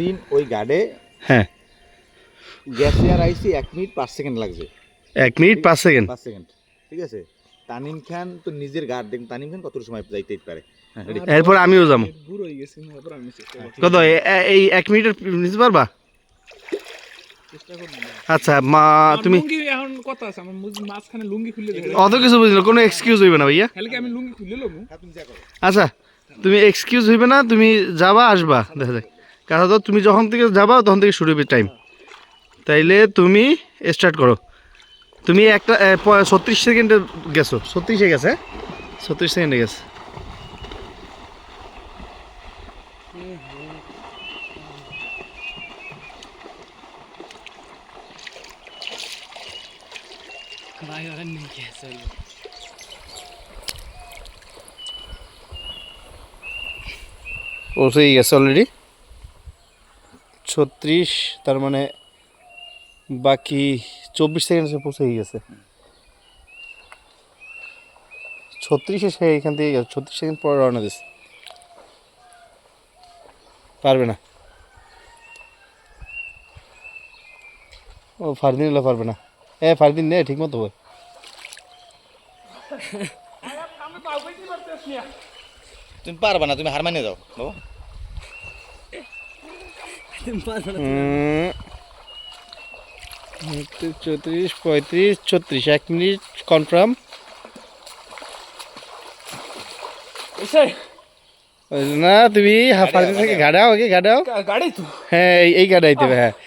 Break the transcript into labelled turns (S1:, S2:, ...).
S1: দিন ওই গাড়ে
S2: হ্যাঁ
S1: গ্যাসে আর আইসি 1 মিনিট 5 সেকেন্ড লাগছে।
S2: 1 মিনিট 5 সেকেন্ড।
S1: 5 সেকেন্ড, ঠিক আছে। তানিম খান তো নিজের গাড় দেখুন, তানিম খান কত সময় যাইতে পারে।
S2: এরপর আমিও যাবো।
S3: বুড়ো হয়ে গেছি, এরপর আমি চেষ্টা করব।
S2: কত এই 1 মিনিটের নিতে পারবা?
S3: চেষ্টা করব।
S2: আচ্ছা মা তুমি
S3: লুঙ্গি এখন কথা আছে, আমার মাঝখানে লুঙ্গি খুলে দেখে।
S2: অত কিছু বুঝলো, কোনো এক্সকিউজ হইবে না ভাইয়া।
S3: খালি কি আমি লুঙ্গি খুলে লমু?
S1: তুমি যা করো।
S2: আচ্ছা তুমি এক্সকিউজ হইবে না, তুমি যাবা আসবা দেখা যাক। কারণ তো তুমি যখন থেকে যাবা তখন থেকে শুরু হবে টাইম। তাইলে তুমি স্টার্ট করো। তুমি একটা 36 সেকেন্ডে গেছো, 36-এ গেছে, 36 সেকেন্ডে গেছে।
S3: ভাই ওরা নিয়ে গেছে।
S2: পৌঁছেই গেছে অলরেডি 36, তার মানে বাকি 24 সেকেন্ড সে পৌঁছেই গেছে। 36-এ সে এখান থেকে গেছে, 36 সেকেন্ড পরে রওনা দিচ্ছে। পারবে না, ও ফারদিন এলে পারবে না। ফারদিন নে ঠিক মতো হয়।
S1: তুমি পারবা না, তুমি হার মানে যাও বাবা।
S2: 34, 35, 36, 1 মিনিট কনফার্ম। না তুমি ফারদিন থেকে গাড়াও, আগে গাড়াও।
S3: গাড়ি তো
S2: হ্যাঁ এই গাড়াইতে হবে, হ্যাঁ